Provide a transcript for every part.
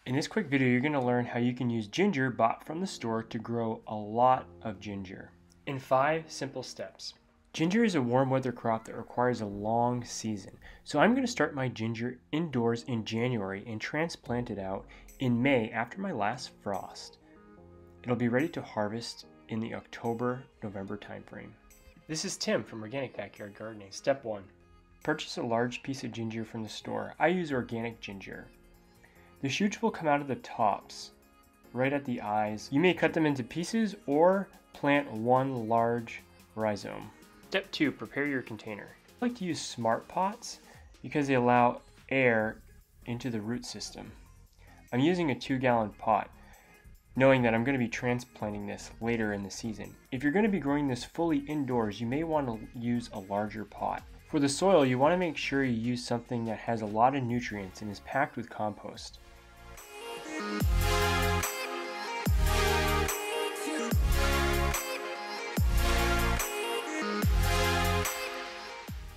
In this quick video, you're going to learn how you can use ginger bought from the store to grow a lot of ginger in 5 simple steps. Ginger is a warm weather crop that requires a long season. So I'm going to start my ginger indoors in January and transplant it out in May after my last frost. It'll be ready to harvest in the October-November timeframe. This is Tim from Organic Backyard Gardening. Step 1. Purchase a large piece of ginger from the store. I use organic ginger. The shoots will come out of the tops, right at the eyes. You may cut them into pieces or plant one large rhizome. Step 2, prepare your container. I like to use smart pots because they allow air into the root system. I'm using a 2-gallon pot, knowing that I'm going to be transplanting this later in the season. If you're going to be growing this fully indoors, you may want to use a larger pot. For the soil, you want to make sure you use something that has a lot of nutrients and is packed with compost.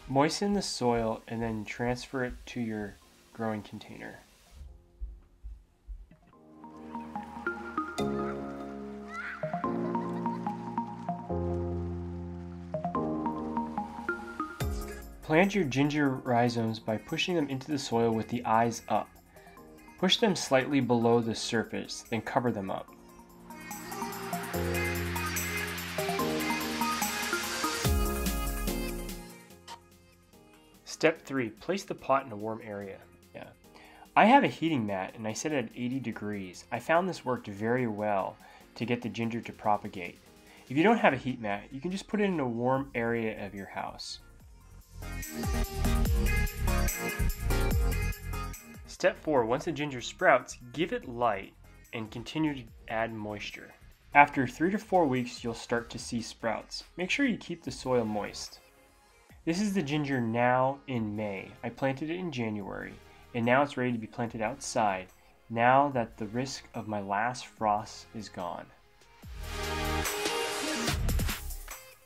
Moisten the soil and then transfer it to your growing container. Plant your ginger rhizomes by pushing them into the soil with the eyes up. Push them slightly below the surface, then cover them up. Step 3, place the pot in a warm area. I have a heating mat and I set it at 80 degrees. I found this worked very well to get the ginger to propagate. If you don't have a heat mat, you can just put it in a warm area of your house. Step 4, once the ginger sprouts, give it light and continue to add moisture. After 3 to 4 weeks, you'll start to see sprouts. Make sure you keep the soil moist. This is the ginger now in May. I planted it in January, and now it's ready to be planted outside, now that the risk of my last frost is gone.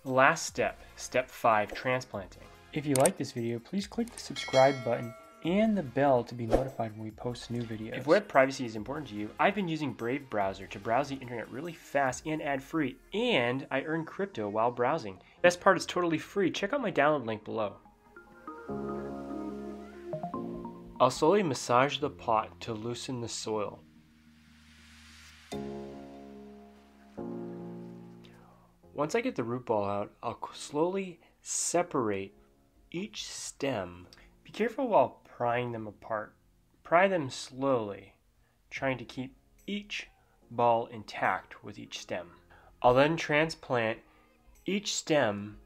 Last step, step 5, transplanting. If you like this video, please click the subscribe button and the bell to be notified when we post new videos. If web privacy is important to you, I've been using Brave browser to browse the internet really fast and ad-free, and I earn crypto while browsing. Best part is totally free. Check out my download link below. I'll slowly massage the pot to loosen the soil. Once I get the root ball out, I'll slowly separate each stem. Be careful while prying them apart. Pry them slowly, trying to keep each ball intact with each stem. I'll then transplant each stem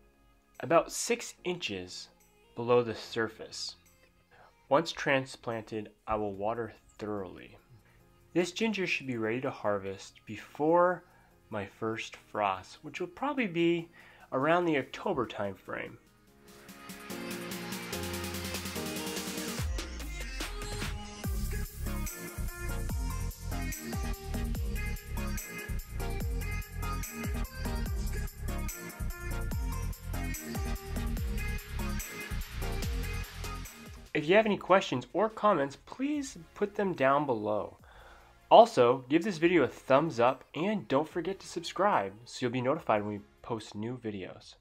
about 6 inches below the surface. Once transplanted, I will water thoroughly. This ginger should be ready to harvest before my first frost, which will probably be around the October time frame. If you have any questions or comments, please put them down below. Also, give this video a thumbs up and don't forget to subscribe so you'll be notified when we post new videos.